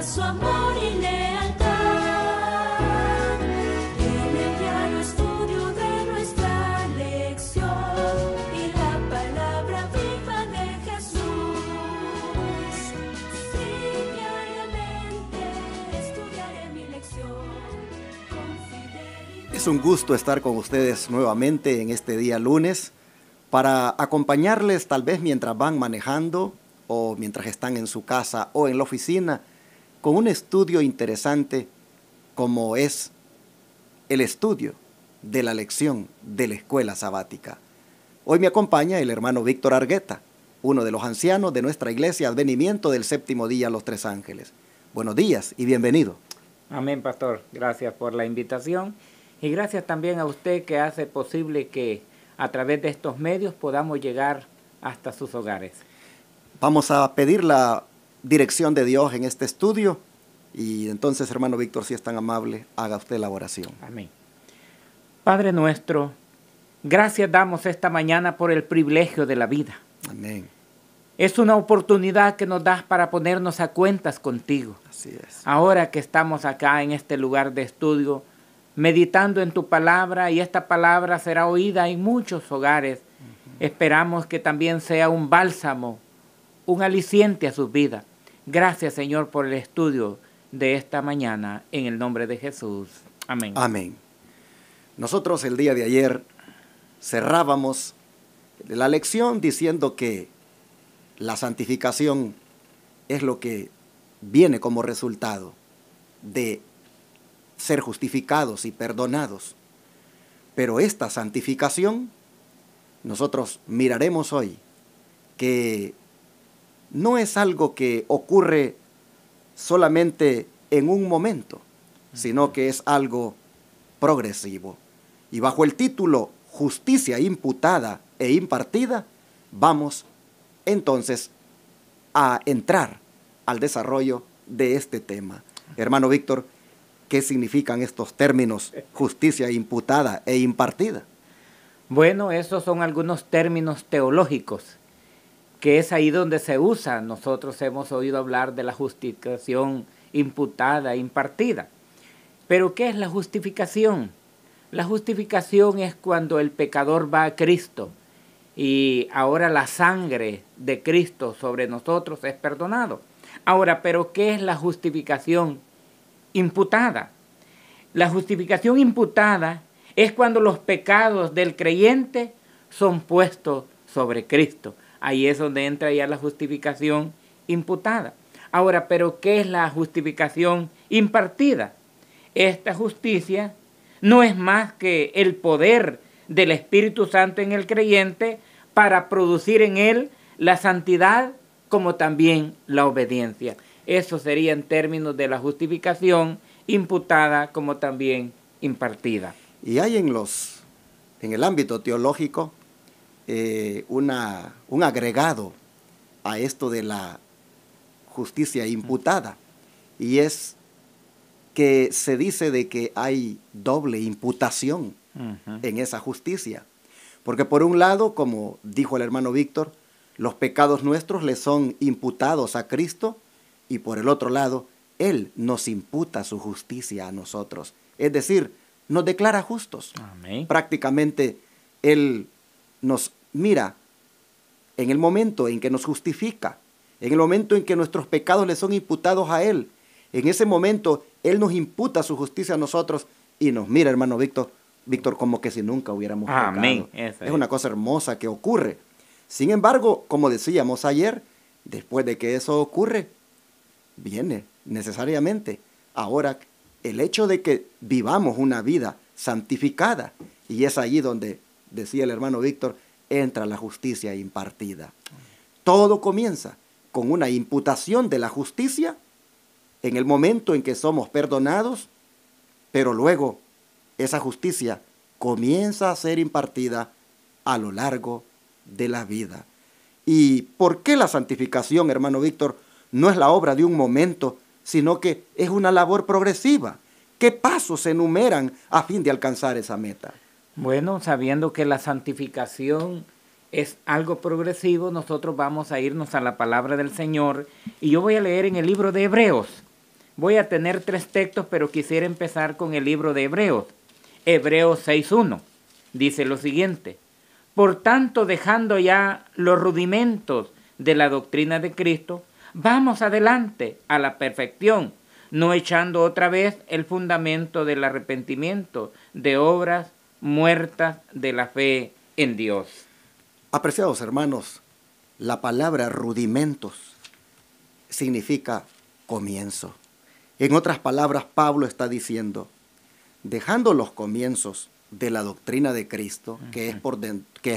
su amor y lealtad. En el diario estudio de nuestra lección y la palabra viva de Jesús. Sí, diariamente estudiaré mi lección con fidelidad. Es un gusto estar con ustedes nuevamente en este día lunes para acompañarles tal vez mientras van manejando o mientras están en su casa o en la oficina con un estudio interesante como es el estudio de la lección de la escuela sabática. Hoy me acompaña el hermano Víctor Argueta, uno de los ancianos de nuestra iglesia Advenimiento del Séptimo Día Los Tres Ángeles. Buenos días y bienvenido. Amén, pastor. Gracias por la invitación y gracias también a usted que hace posible que a través de estos medios podamos llegar hasta sus hogares. Vamos a pedir la dirección de Dios en este estudio y entonces, hermano Víctor, si es tan amable, haga usted la oración. Amén. Padre nuestro, gracias damos esta mañana por el privilegio de la vida. Amén. Es una oportunidad que nos das para ponernos a cuentas contigo. Así es. Ahora que estamos acá en este lugar de estudio, meditando en tu palabra, y esta palabra será oída en muchos hogares. Esperamos que también sea un bálsamo, un aliciente a sus vidas. Gracias, Señor, por el estudio de esta mañana, en el nombre de Jesús. Amén. Amén. Nosotros el día de ayer cerrábamos la lección diciendo que la santificación es lo que viene como resultado de ser justificados y perdonados. Pero esta santificación, nosotros miraremos hoy que no es algo que ocurre solamente en un momento, sino que es algo progresivo. Y bajo el título Justicia imputada e impartida, vamos entonces a entrar al desarrollo de este tema. Hermano Víctor, ¿qué significan estos términos justicia imputada e impartida? Bueno, esos son algunos términos teológicos, que es ahí donde se usa. Nosotros hemos oído hablar de la justificación imputada e impartida. Pero ¿qué es la justificación? La justificación es cuando el pecador va a Cristo y ahora la sangre de Cristo sobre nosotros es perdonado. Ahora, ¿pero qué es la justificación imputada? La justificación imputada es cuando los pecados del creyente son puestos sobre Cristo. Ahí es donde entra ya la justificación imputada. Ahora, ¿pero qué es la justificación impartida? Esta justicia no es más que el poder del Espíritu Santo en el creyente para producir en él la santidad como también la obediencia. Eso sería en términos de la justificación imputada como también impartida. Y hay en el ámbito teológico un agregado a esto de la justicia imputada, y es que se dice de que hay doble imputación en esa justicia. Porque por un lado, como dijo el hermano Víctor, los pecados nuestros le son imputados a Cristo, y por el otro lado, Él nos imputa su justicia a nosotros. Es decir, nos declara justos. Amén. Prácticamente Él nos mira en el momento en que nos justifica, en el momento en que nuestros pecados le son imputados a Él. En ese momento, Él nos imputa su justicia a nosotros y nos mira, hermano Víctor, como que si nunca hubiéramos pecado. Amén. Es una cosa hermosa que ocurre. Sin embargo, como decíamos ayer, después de que eso ocurre, viene necesariamente ahora el hecho de que vivamos una vida santificada. Y es allí donde, decía el hermano Víctor, entra la justicia impartida. Todo comienza con una imputación de la justicia en el momento en que somos perdonados, pero luego esa justicia comienza a ser impartida a lo largo de la vida. ¿Y por qué la santificación, hermano Víctor, no es la obra de un momento, sino que es una labor progresiva? ¿Qué pasos se enumeran a fin de alcanzar esa meta? Bueno, sabiendo que la santificación es algo progresivo, nosotros vamos a irnos a la palabra del Señor, y yo voy a leer en el libro de Hebreos, Voy a tener 3 textos, pero quisiera empezar con el libro de Hebreos. Hebreos 6.1 dice lo siguiente: por tanto, dejando ya los rudimentos de la doctrina de Cristo, vamos adelante a la perfección, no echando otra vez el fundamento del arrepentimiento de obras muertas de la fe en Dios. Apreciados hermanos, la palabra rudimentos significa comienzo. En otras palabras, Pablo está diciendo, dejando los comienzos de la doctrina de Cristo, que es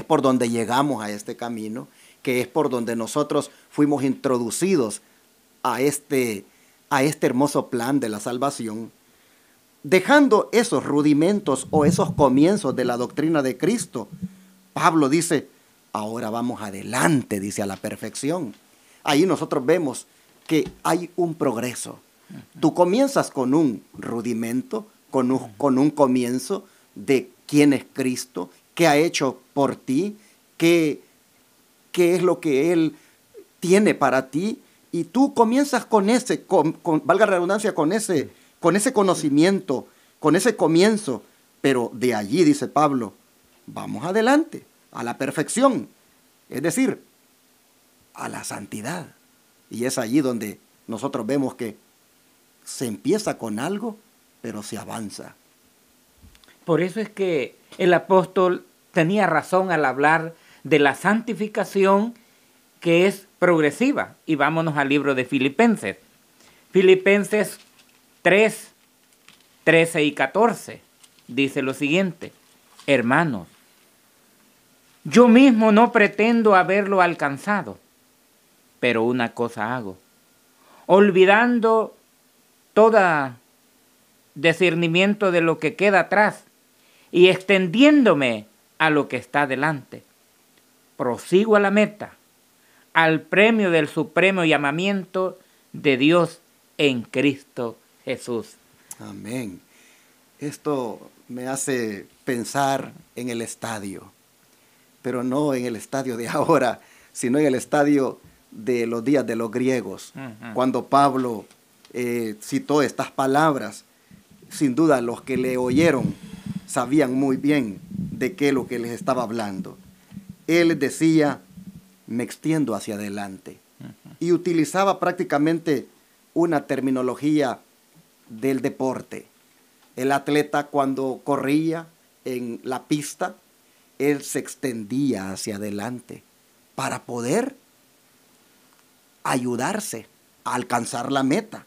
por donde llegamos a este camino, que es por donde nosotros fuimos introducidos a este hermoso plan de la salvación, dejando esos rudimentos o esos comienzos de la doctrina de Cristo, Pablo dice, ahora vamos adelante, dice, a la perfección. Ahí nosotros vemos que hay un progreso. Tú comienzas con un rudimento, con un comienzo de quién es Cristo, qué ha hecho por ti, qué es lo que Él tiene para ti, y tú comienzas con ese, valga la redundancia, con ese conocimiento, con ese comienzo, pero de allí, dice Pablo, vamos adelante, a la perfección, es decir, a la santidad. Y es allí donde nosotros vemos que se empieza con algo, pero se avanza. Por eso es que el apóstol tenía razón al hablar de la santificación que es progresiva. Y vámonos al libro de Filipenses. Filipenses 3, 13 y 14 dice lo siguiente: hermanos, yo mismo no pretendo haberlo alcanzado, pero una cosa hago, olvidando todo discernimiento de lo que queda atrás y extendiéndome a lo que está delante, prosigo a la meta, al premio del supremo llamamiento de Dios en Cristo Jesús. Amén. Esto me hace pensar en el estadio, pero no en el estadio de ahora, sino en el estadio de los días de los griegos. Cuando Pablo citó estas palabras, sin duda los que le oyeron sabían muy bien de qué es lo que les estaba hablando. Él decía, me extiendo hacia adelante. Y utilizaba prácticamente una terminología del deporte. El atleta, cuando corría en la pista, él se extendía hacia adelante para poder ayudarse a alcanzar la meta.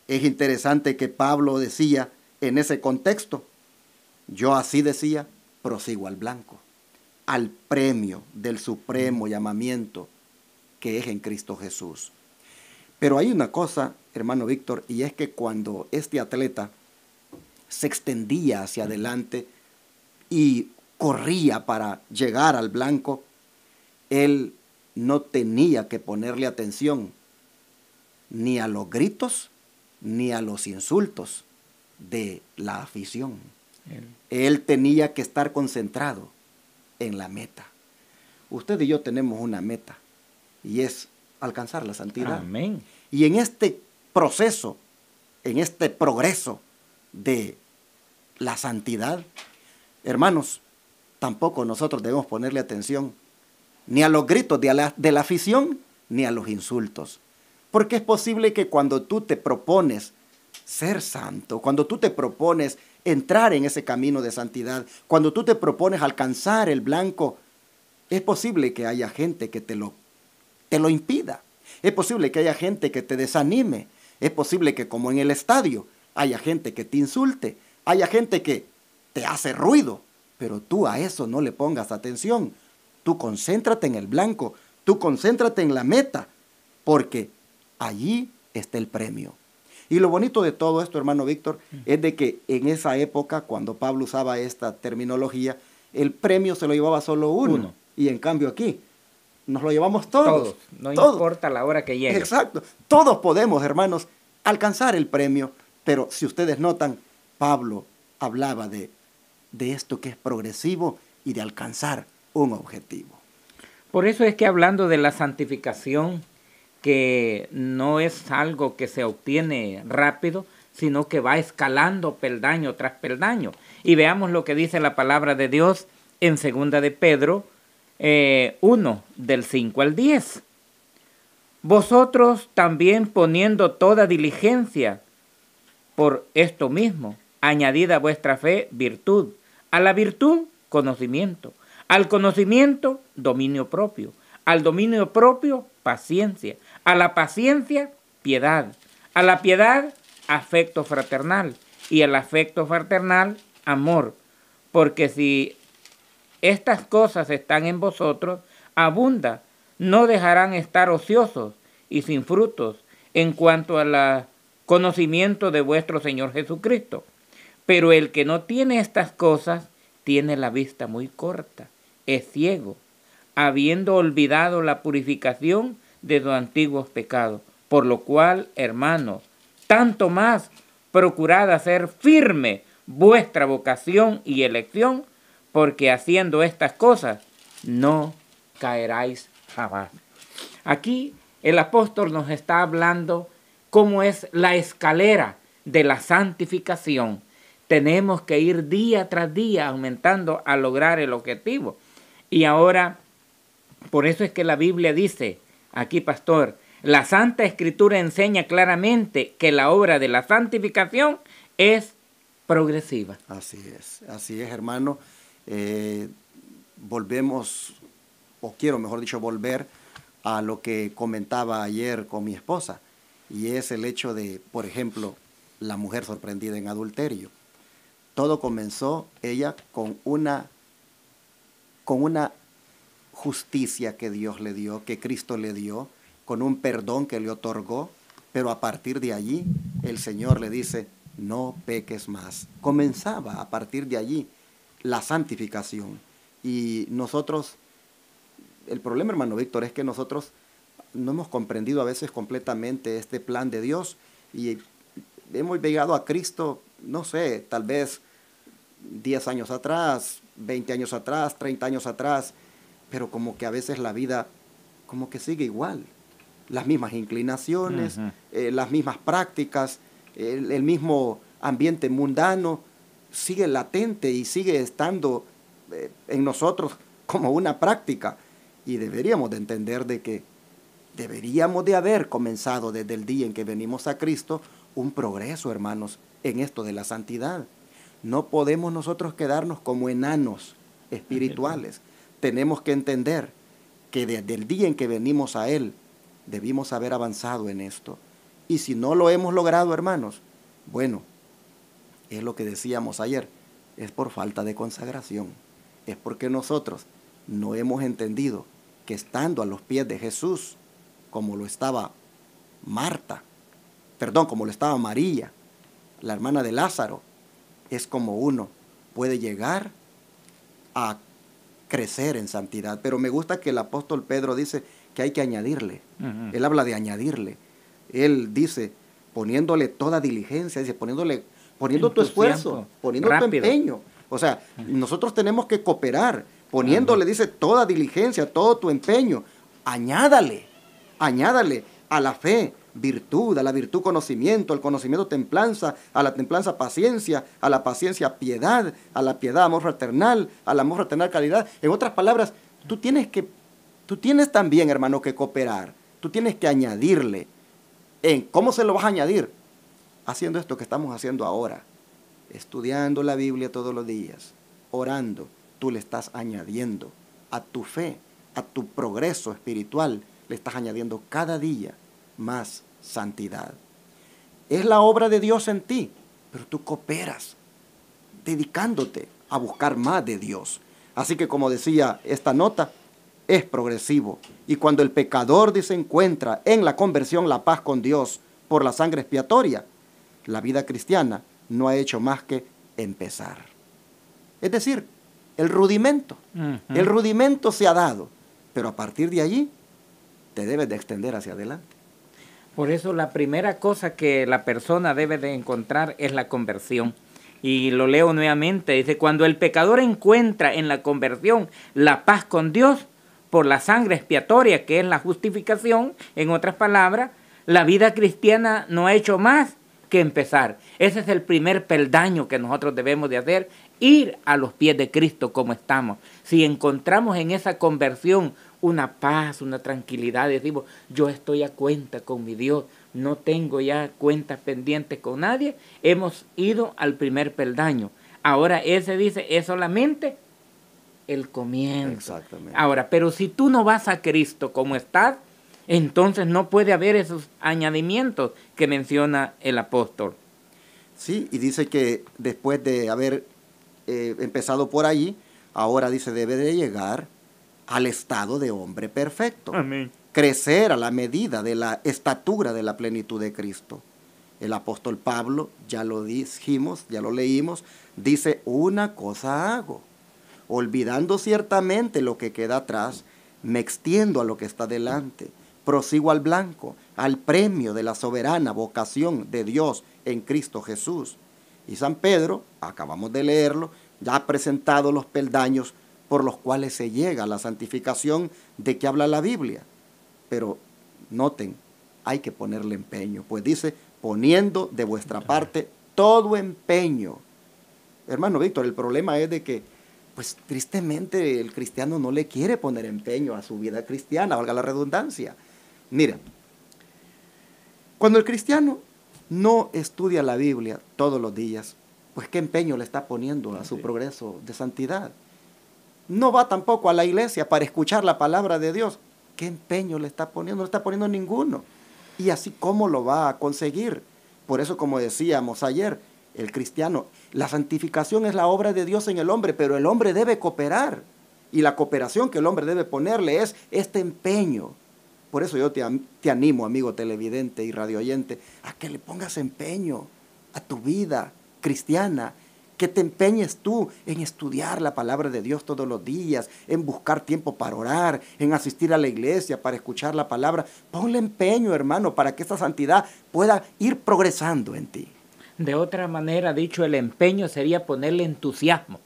Es interesante que Pablo decía en ese contexto, yo así decía, prosigo al blanco, al premio del supremo llamamiento que es en Cristo Jesús. Pero hay una cosa, hermano Víctor, y es que cuando este atleta se extendía hacia adelante y corría para llegar al blanco, él no tenía que ponerle atención ni a los gritos ni a los insultos de la afición. Él tenía que estar concentrado en la meta. Usted y yo tenemos una meta y es alcanzar la santidad. Amén. Y en este proceso, en este progreso de la santidad, hermanos, tampoco nosotros debemos ponerle atención ni a los gritos de la afición, ni a los insultos. Porque es posible que cuando tú te propones ser santo, cuando tú te propones entrar en ese camino de santidad, cuando tú te propones alcanzar el blanco, es posible que haya gente que te lo impida. Es posible que haya gente que te desanime. Es posible que, como en el estadio, haya gente que te insulte, haya gente que te hace ruido, pero tú a eso no le pongas atención. Tú concéntrate en el blanco, tú concéntrate en la meta, porque allí está el premio. Y lo bonito de todo esto, hermano Víctor, es de que en esa época, cuando Pablo usaba esta terminología, el premio se lo llevaba solo uno. Y en cambio aquí, nos lo llevamos todos. No todos. importa la hora que llegue. Exacto. Todos podemos, hermanos, alcanzar el premio, pero si ustedes notan, Pablo hablaba de esto que es progresivo y de alcanzar un objetivo. Por eso es que hablando de la santificación, que no es algo que se obtiene rápido, sino que va escalando peldaño tras peldaño. Y veamos lo que dice la palabra de Dios en 2 de Pedro 1, del 5 al 10. Vosotros también poniendo toda diligencia por esto mismo, añadid a vuestra fe virtud, a la virtud conocimiento, al conocimiento dominio propio, al dominio propio paciencia, a la paciencia piedad, a la piedad afecto fraternal y al afecto fraternal amor, porque si estas cosas están en vosotros, abunda, no dejarán estar ociosos y sin frutos en cuanto al conocimiento de vuestro Señor Jesucristo. Pero el que no tiene estas cosas tiene la vista muy corta, es ciego, habiendo olvidado la purificación de los antiguos pecados. Por lo cual, hermanos, tanto más procurad hacer firme vuestra vocación y elección, porque haciendo estas cosas no caeráis jamás. Aquí el apóstol nos está hablando cómo es la escalera de la santificación. Tenemos que ir día tras día aumentando a lograr el objetivo. Y ahora, por eso es que la Biblia dice, aquí pastor, la Santa Escritura enseña claramente que la obra de la santificación es progresiva. Así es, hermano. Volvemos, o quiero mejor dicho, volver a lo que comentaba ayer con mi esposa, y es el hecho de, por ejemplo, la mujer sorprendida en adulterio. Todo comenzó ella con una justicia que Dios le dio, que Cristo le dio, con un perdón que le otorgó, pero a partir de allí el Señor le dice, no peques más. Comenzaba a partir de allí la santificación. Y nosotros, el problema, hermano Víctor, es que nosotros no hemos comprendido a veces completamente este plan de Dios y hemos llegado a Cristo, no sé, tal vez 10 años atrás, 20 años atrás, 30 años atrás, pero como que a veces la vida como que sigue igual. Las mismas inclinaciones, las mismas prácticas, el mismo ambiente mundano sigue latente y sigue estando en nosotros como una práctica. Y deberíamos de entender de que deberíamos de haber comenzado desde el día en que venimos a Cristo un progreso, hermanos, en esto de la santidad. No podemos nosotros quedarnos como enanos espirituales. Tenemos que entender que desde el día en que venimos a Él, debimos haber avanzado en esto. Y si no lo hemos logrado, hermanos, bueno, es lo que decíamos ayer, es por falta de consagración. Es porque nosotros no hemos entendido que estando a los pies de Jesús, como lo estaba como lo estaba María, la hermana de Lázaro, es como uno puede llegar a crecer en santidad. Pero me gusta que el apóstol Pedro dice que hay que añadirle. Él habla de añadirle. Él dice, poniéndole toda diligencia, dice, poniendo tu esfuerzo, poniendo tu empeño. O sea, nosotros tenemos que cooperar, poniéndole, dice, toda diligencia, todo tu empeño. Añádale a la fe virtud, a la virtud conocimiento, al conocimiento templanza, a la templanza paciencia, a la paciencia piedad, a la piedad amor fraternal, al amor fraternal caridad. En otras palabras, tú tienes también, hermano, que cooperar. Tú tienes que añadirle. ¿Cómo se lo vas a añadir? Haciendo esto que estamos haciendo ahora. Estudiando la Biblia todos los días. Orando. Tú le estás añadiendo a tu fe, a tu progreso espiritual. Le estás añadiendo cada día más santidad. Es la obra de Dios en ti, pero tú cooperas, dedicándote a buscar más de Dios. Así que, como decía esta nota, es progresivo. Y cuando el pecador se encuentra en la conversión la paz con Dios por la sangre expiatoria, la vida cristiana no ha hecho más que empezar. Es decir, el rudimento se ha dado, pero a partir de allí te debes de extender hacia adelante. Por eso la primera cosa que la persona debe de encontrar es la conversión. Y lo leo nuevamente, dice, cuando el pecador encuentra en la conversión la paz con Dios por la sangre expiatoria, que es la justificación, en otras palabras, la vida cristiana no ha hecho más que empezar. Ese es el primer peldaño que nosotros debemos de hacer, ir a los pies de Cristo como estamos. Si encontramos en esa conversión una paz, una tranquilidad, decimos, yo estoy a cuenta con mi Dios, no tengo ya cuentas pendientes con nadie, hemos ido al primer peldaño. Ahora ese dice, es solamente el comienzo. Exactamente. Ahora, pero si tú no vas a Cristo como estás, entonces no puede haber esos añadimientos que menciona el apóstol. Sí, y dice que después de haber empezado por allí, ahora dice, debe de llegar al estado de hombre perfecto. Amén. Crecer a la medida de la estatura de la plenitud de Cristo. El apóstol Pablo, ya lo dijimos, ya lo leímos, dice, una cosa hago, olvidando ciertamente lo que queda atrás, me extiendo a lo que está delante, prosigo al blanco, al premio de la soberana vocación de Dios en Cristo Jesús. Y San Pedro, acabamos de leerlo, ya ha presentado los peldaños por los cuales se llega a la santificación de que habla la Biblia. Pero noten, hay que ponerle empeño, pues dice, poniendo de vuestra parte todo empeño. Hermano Víctor, el problema es de que, pues tristemente el cristiano no le quiere poner empeño a su vida cristiana, valga la redundancia. Mira, cuando el cristiano no estudia la Biblia todos los días, pues qué empeño le está poniendo a su progreso de santidad. No va tampoco a la iglesia para escuchar la palabra de Dios. ¿Qué empeño le está poniendo? No le está poniendo ninguno. Y así, ¿cómo lo va a conseguir? Por eso, como decíamos ayer, el cristiano, la santificación es la obra de Dios en el hombre, pero el hombre debe cooperar. Y la cooperación que el hombre debe ponerle es este empeño. Por eso yo te animo, amigo televidente y radioyente, a que le pongas empeño a tu vida cristiana, que te empeñes tú en estudiar la palabra de Dios todos los días, en buscar tiempo para orar, en asistir a la iglesia para escuchar la palabra. Ponle empeño, hermano, para que esta santidad pueda ir progresando en ti. De otra manera, dicho, el empeño sería ponerle entusiasmo.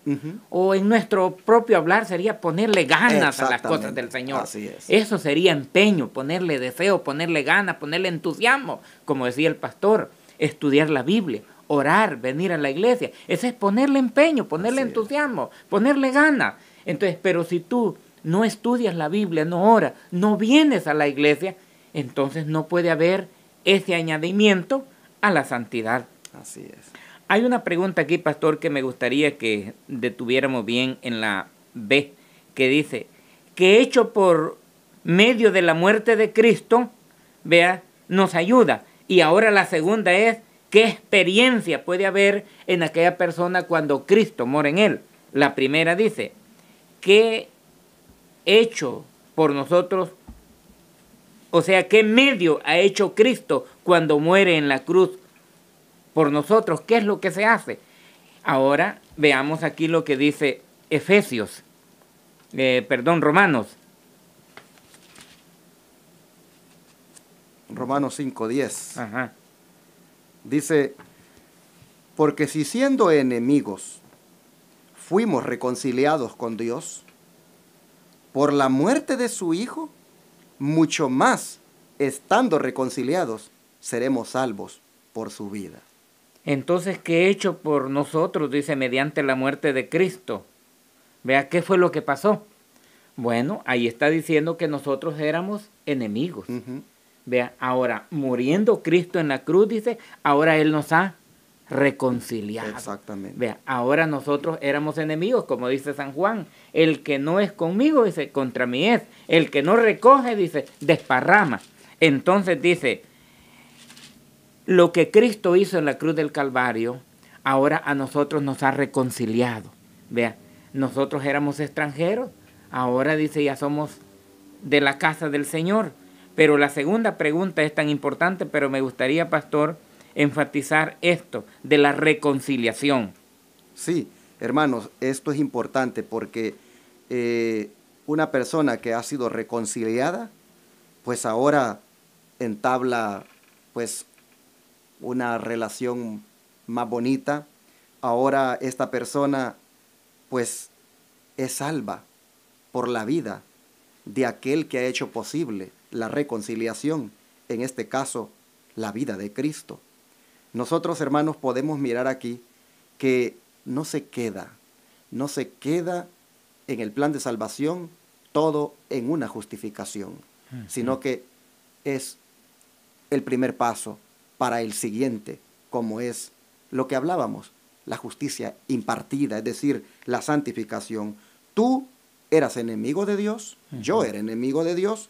O en nuestro propio hablar sería ponerle ganas a las cosas del Señor. Así es. Eso sería empeño, ponerle deseo, ponerle ganas, ponerle entusiasmo. Como decía el pastor, estudiar la Biblia, orar, venir a la iglesia. Ese es ponerle empeño, ponerle entusiasmo, ponerle ganas. Entonces, pero si tú no estudias la Biblia, no oras, no vienes a la iglesia, entonces no puede haber ese añadimiento a la santidad. Así es. Hay una pregunta aquí, pastor, que me gustaría que detuviéramos bien en la B, que dice, que hecho por medio de la muerte de Cristo, vea, nos ayuda. Y ahora la segunda es, ¿qué experiencia puede haber en aquella persona cuando Cristo mora en él? La primera dice, ¿qué hecho por nosotros? O sea, ¿qué medio ha hecho Cristo cuando muere en la cruz por nosotros? ¿Qué es lo que se hace? Ahora veamos aquí lo que dice Romanos. Romanos 5:10. Ajá. Dice, porque si siendo enemigos fuimos reconciliados con Dios por la muerte de su Hijo, mucho más, estando reconciliados, seremos salvos por su vida. Entonces, ¿qué hecho por nosotros? Dice, mediante la muerte de Cristo. Vea, ¿qué fue lo que pasó? Bueno, ahí está diciendo que nosotros éramos enemigos. Vea, ahora, muriendo Cristo en la cruz, dice, ahora Él nos ha reconciliado. Exactamente. Vea, ahora nosotros éramos enemigos, como dice San Juan. El que no es conmigo, dice, contra mí es. El que no recoge, dice, desparrama. Entonces dice, lo que Cristo hizo en la cruz del Calvario, ahora a nosotros nos ha reconciliado. Vea, nosotros éramos extranjeros, ahora dice, ya somos de la casa del Señor. Pero la segunda pregunta es tan importante, pero me gustaría, pastor, enfatizar esto de la reconciliación. Sí, hermanos, esto es importante porque una persona que ha sido reconciliada, pues ahora entabla pues una relación más bonita. Ahora esta persona pues es salva por la vida. de aquel que ha hecho posible la reconciliación, en este caso, la vida de Cristo. Nosotros, hermanos, podemos mirar aquí que no se queda en el plan de salvación todo en una justificación, sino que es el primer paso para el siguiente, como es lo que hablábamos, la justicia impartida, es decir, la santificación. Tú eras enemigo de Dios, yo era enemigo de Dios,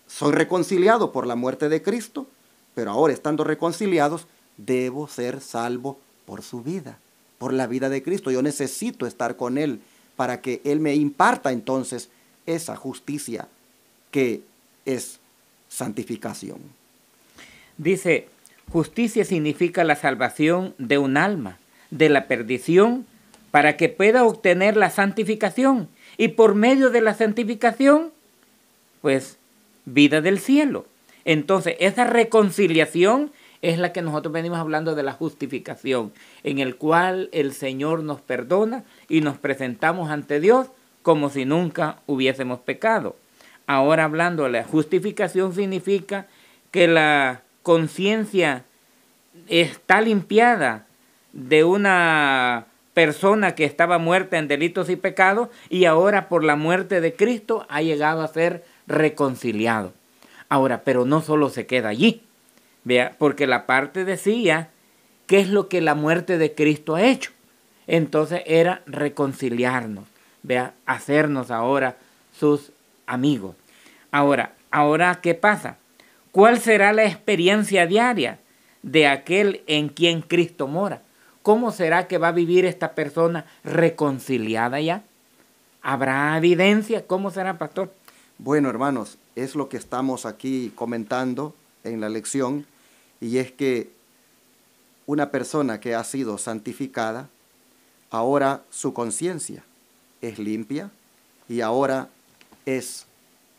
soy reconciliado por la muerte de Cristo, pero ahora estando reconciliados, debo ser salvo por su vida, por la vida de Cristo. Yo necesito estar con Él para que Él me imparta entonces esa justicia que es santificación. Dice, justicia significa la salvación de un alma, de la perdición, para que pueda obtener la santificación. Y por medio de la santificación, pues, vida del cielo. Entonces, esa reconciliación es la que nosotros venimos hablando de la justificación, en el cual el Señor nos perdona y nos presentamos ante Dios como si nunca hubiésemos pecado. Ahora, hablando de la justificación, significa que la conciencia está limpiada de una persona que estaba muerta en delitos y pecados y ahora por la muerte de Cristo ha llegado a ser reconciliado. Ahora, pero no solo se queda allí, vea, porque la parte decía qué es lo que la muerte de Cristo ha hecho. Entonces era reconciliarnos, vea, hacernos ahora sus amigos. Ahora, ¿qué pasa? ¿Cuál será la experiencia diaria de aquel en quien Cristo mora? ¿Cómo será que va a vivir esta persona reconciliada ya? ¿Habrá evidencia? ¿Cómo será, pastor? Bueno, hermanos, es lo que estamos aquí comentando en la lección, y es que una persona que ha sido santificada, ahora su conciencia es limpia y ahora es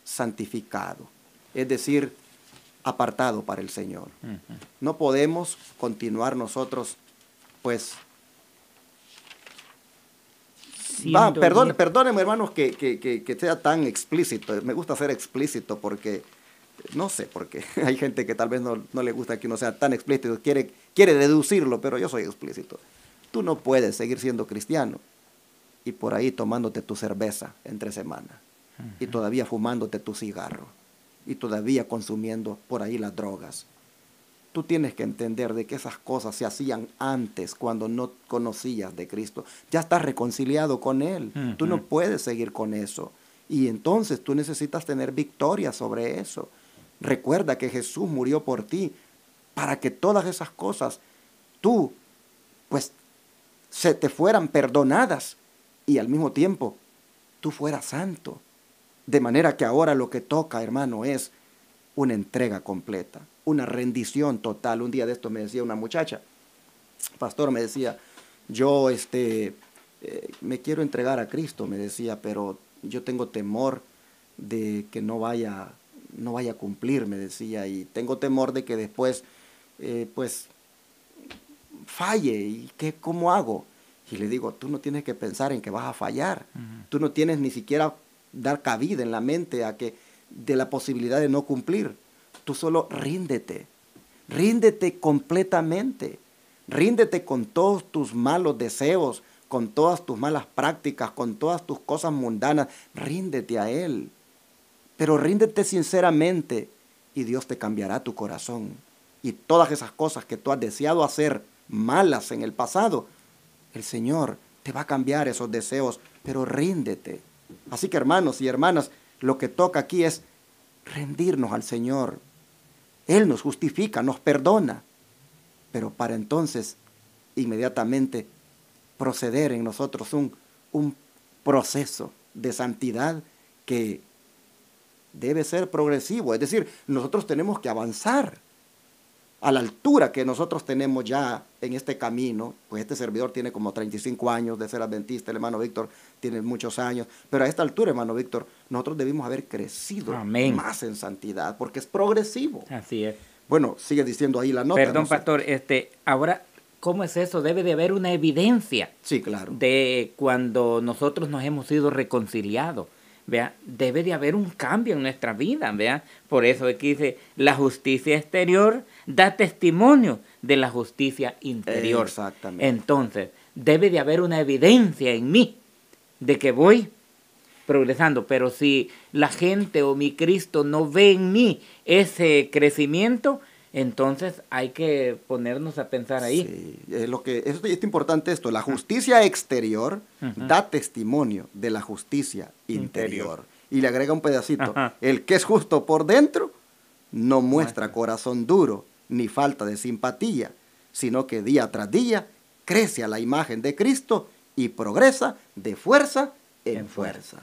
santificado, es decir, apartado para el Señor. No podemos continuar nosotros, perdónenme, hermanos, que sea tan explícito. Me gusta ser explícito porque, no sé, porque hay gente que tal vez no le gusta que uno sea tan explícito, quiere deducirlo, pero yo soy explícito. Tú no puedes seguir siendo cristiano y por ahí tomándote tu cerveza entre semana, y todavía fumándote tu cigarro, y todavía consumiendo por ahí las drogas. Tú tienes que entender de que esas cosas se hacían antes, cuando no conocías de Cristo. Ya estás reconciliado con Él. Tú no puedes seguir con eso. Y entonces tú necesitas tener victoria sobre eso. Recuerda que Jesús murió por ti para que todas esas cosas tú, pues, se te fueran perdonadas y al mismo tiempo tú fueras santo. De manera que ahora lo que toca, hermano, es una entrega completa, una rendición total. Un día de esto me decía una muchacha, pastor, me decía, yo me quiero entregar a Cristo, me decía, pero yo tengo temor de que no vaya a cumplir, me decía, y tengo temor de que después, pues, falle, y ¿cómo hago? Y le digo, tú no tienes que pensar en que vas a fallar, tú no tienes ni siquiera dar cabida en la mente de la posibilidad de no cumplir. Tú solo ríndete completamente, ríndete con todos tus malos deseos, con todas tus malas prácticas, con todas tus cosas mundanas, ríndete a Él, pero ríndete sinceramente y Dios te cambiará tu corazón. Y todas esas cosas que tú has deseado hacer malas en el pasado, el Señor te va a cambiar esos deseos, pero ríndete. Así que, hermanos y hermanas, lo que toca aquí es rendirnos al Señor. Él nos justifica, nos perdona, pero para entonces inmediatamente proceder en nosotros un proceso de santidad que debe ser progresivo. Es decir, nosotros tenemos que avanzar a la altura que nosotros tenemos ya en este camino. Pues este servidor tiene como 35 años de ser adventista, el hermano Víctor tiene muchos años, pero a esta altura, hermano Víctor, nosotros debimos haber crecido más en santidad, porque es progresivo. Así es. Bueno, sigue diciendo ahí la nota. Perdón, pastor, ahora, ¿cómo es eso? Debe de haber una evidencia. Sí, claro. De cuando nosotros nos hemos sido reconciliados. vea, debe de haber un cambio en nuestra vida, vea. Por eso aquí dice, la justicia exterior da testimonio de la justicia interior. Exactamente. Entonces, debe de haber una evidencia en mí de que voy progresando, pero si la gente o mi Cristo no ve en mí ese crecimiento, entonces hay que ponernos a pensar ahí. Sí, es importante esto, la justicia exterior da testimonio de la justicia interior. Y le agrega un pedacito, el que es justo por dentro no muestra corazón duro ni falta de simpatía, sino que día tras día crece a la imagen de Cristo y progresa de fuerza en fuerza.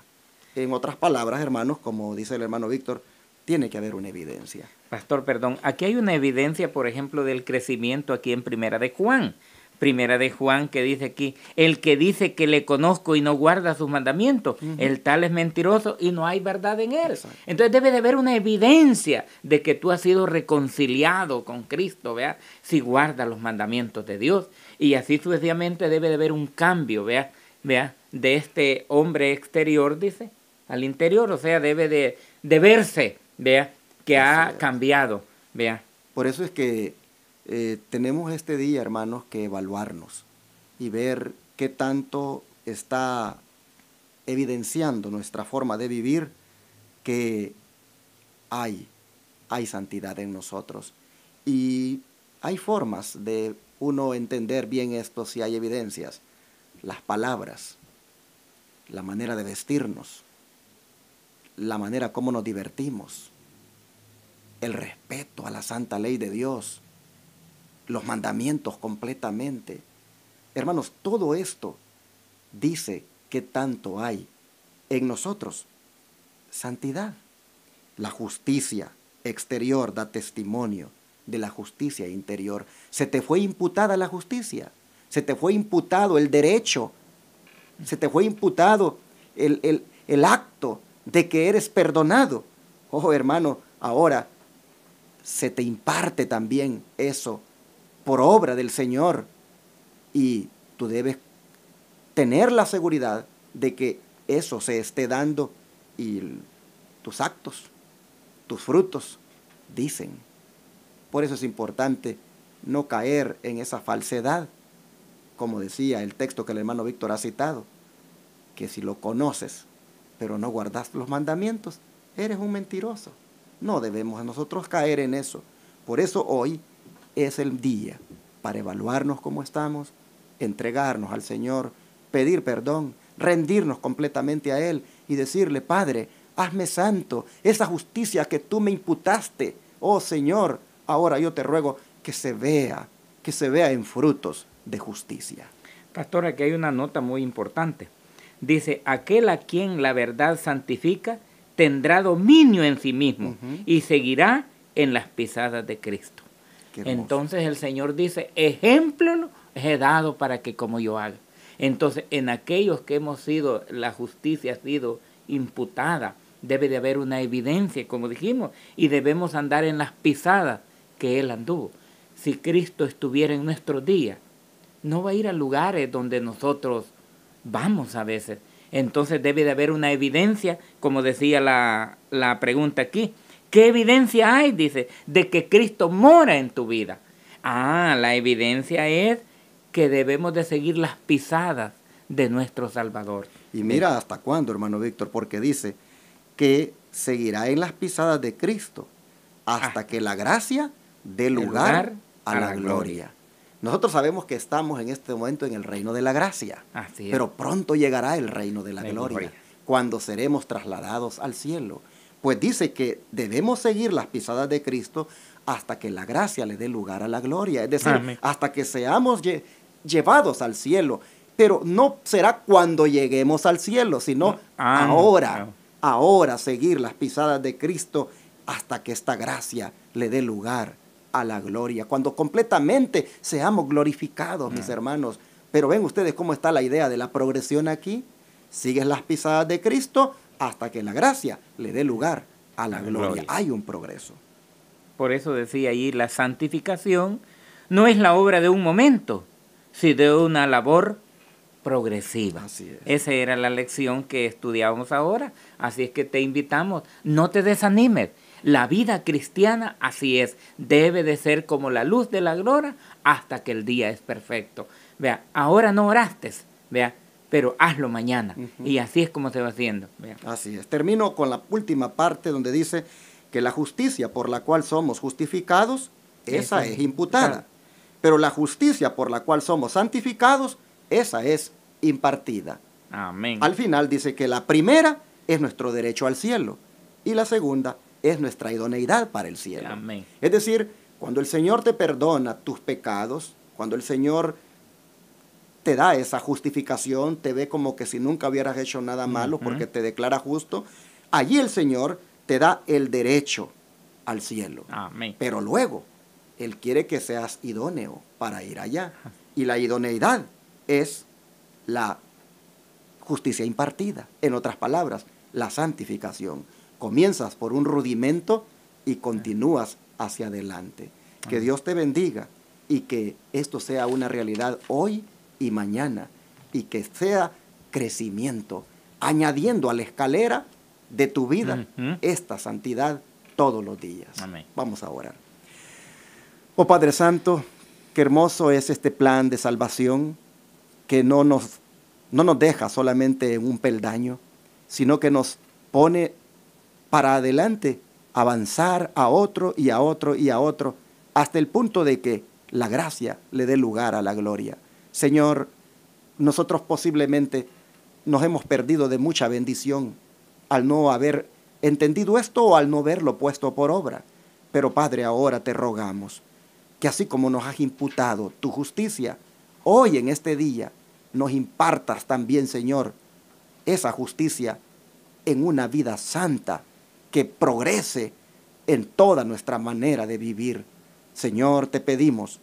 En otras palabras, hermanos, como dice el hermano Víctor, tiene que haber una evidencia. Pastor, perdón, aquí hay una evidencia, por ejemplo, del crecimiento aquí en Primera de Juan. Primera de Juan, que dice aquí, el que dice que le conozco y no guarda sus mandamientos, el tal es mentiroso y no hay verdad en él. Exacto. Entonces debe de haber una evidencia de que tú has sido reconciliado con Cristo, ¿vea? Si guardas los mandamientos de Dios. Y así sucesivamente debe de haber un cambio, ¿vea? De este hombre exterior, dice, al interior, o sea, debe de verse, ¿vea? Que ha cambiado, ¿vea? Por eso es que tenemos este día, hermanos, que evaluarnos y ver qué tanto está evidenciando nuestra forma de vivir que hay santidad en nosotros. Y hay formas de uno entender bien esto si hay evidencias. Las palabras, la manera de vestirnos, la manera como nos divertimos, el respeto a la santa ley de Dios, los mandamientos completamente. Hermanos, todo esto dice que tanto hay en nosotros santidad. La justicia exterior da testimonio de la justicia interior. Se te fue imputada la justicia, se te fue imputado el derecho, se te fue imputado el acto de que eres perdonado. Oh, hermano, ahora se te imparte también eso por obra del Señor, y tú debes tener la seguridad de que eso se esté dando y tus actos, tus frutos dicen. Por eso es importante no caer en esa falsedad, como decía el texto que el hermano Víctor ha citado, que si lo conoces pero no guardas los mandamientos, eres un mentiroso. No debemos nosotros caer en eso. Por eso hoy es el día para evaluarnos cómo estamos, entregarnos al Señor, pedir perdón, rendirnos completamente a Él y decirle, Padre, hazme santo, esa justicia que tú me imputaste, oh Señor, ahora yo te ruego que se vea en frutos de justicia. Pastor, aquí hay una nota muy importante. Dice, aquel a quien la verdad santifica tendrá dominio en sí mismo y seguirá en las pisadas de Cristo. Entonces el Señor dice, ejemplo he dado para que como yo haga. Entonces en aquellos que hemos sido, la justicia ha sido imputada, debe de haber una evidencia, como dijimos, y debemos andar en las pisadas que Él anduvo. Si Cristo estuviera en nuestros días, no va a ir a lugares donde nosotros vamos a veces. Entonces debe de haber una evidencia, como decía la pregunta aquí. ¿Qué evidencia hay? Dice, de que Cristo mora en tu vida. La evidencia es que debemos de seguir las pisadas de nuestro Salvador. Y mira hasta cuándo, hermano Víctor, porque dice que seguirá en las pisadas de Cristo hasta que la gracia dé lugar a la gloria. Nosotros sabemos que estamos en este momento en el reino de la gracia, pero pronto llegará el reino de la gloria, cuando seremos trasladados al cielo. Pues dice que debemos seguir las pisadas de Cristo hasta que la gracia le dé lugar a la gloria, es decir, hasta que seamos llevados al cielo. Pero no será cuando lleguemos al cielo, sino ahora seguir las pisadas de Cristo hasta que esta gracia le dé lugar a la gloria, cuando completamente seamos glorificados, mis hermanos. Pero ven ustedes cómo está la idea de la progresión aquí. Sigues las pisadas de Cristo hasta que la gracia le dé lugar a la gloria. Hay un progreso. Por eso decía ahí, la santificación no es la obra de un momento, sino de una labor progresiva. Así es. Esa era la lección que estudiábamos ahora. Así es que te invitamos, no te desanimes. La vida cristiana así es, debe de ser como la luz de la gloria hasta que el día es perfecto. Vea, ahora no oraste, vea, pero hazlo mañana. Y así es como se va haciendo. Vea. Así es. Termino con la última parte donde dice que la justicia por la cual somos justificados, esa es imputada. Claro. Pero la justicia por la cual somos santificados, esa es impartida. Amén. Al final dice que la primera es nuestro derecho al cielo y la segunda es nuestra idoneidad para el cielo. Amén. Es decir, cuando el Señor te perdona tus pecados, cuando el Señor te da esa justificación, te ve como que si nunca hubieras hecho nada malo porque te declara justo, allí el Señor te da el derecho al cielo. Amén. Pero luego, Él quiere que seas idóneo para ir allá. Y la idoneidad es la justicia impartida. En otras palabras, la santificación. Comienzas por un rudimento y continúas hacia adelante. Que Dios te bendiga y que esto sea una realidad hoy y mañana y que sea crecimiento, añadiendo a la escalera de tu vida esta santidad todos los días. Amén. Vamos a orar. Oh Padre Santo, qué hermoso es este plan de salvación que no nos deja solamente en un peldaño, sino que nos pone para adelante, avanzar a otro y a otro y a otro, hasta el punto de que la gracia le dé lugar a la gloria. Señor, nosotros posiblemente nos hemos perdido de mucha bendición al no haber entendido esto o al no verlo puesto por obra. Pero Padre, ahora te rogamos que así como nos has imputado tu justicia, hoy en este día nos impartas también, Señor, esa justicia en una vida santa que progrese en toda nuestra manera de vivir. Señor, te pedimos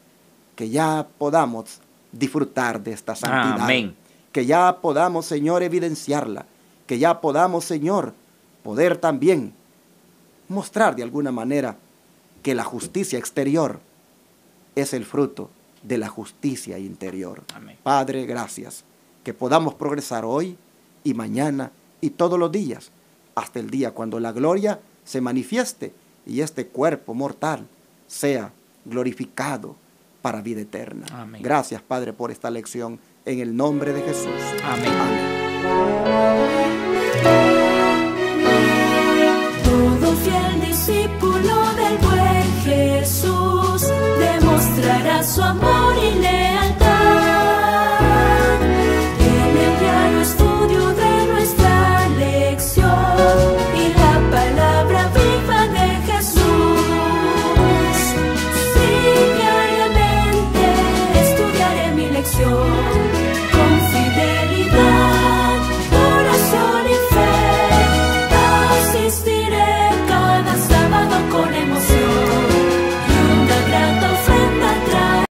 que ya podamos disfrutar de esta santidad. Amén. Que ya podamos, Señor, evidenciarla. Que ya podamos, Señor, poder también mostrar de alguna manera que la justicia exterior es el fruto de la justicia interior. Amén. Padre, gracias. Que podamos progresar hoy y mañana y todos los días, hasta el día cuando la gloria se manifieste y este cuerpo mortal sea glorificado para vida eterna. Amén. Gracias, Padre, por esta lección en el nombre de Jesús. Amén. Amén.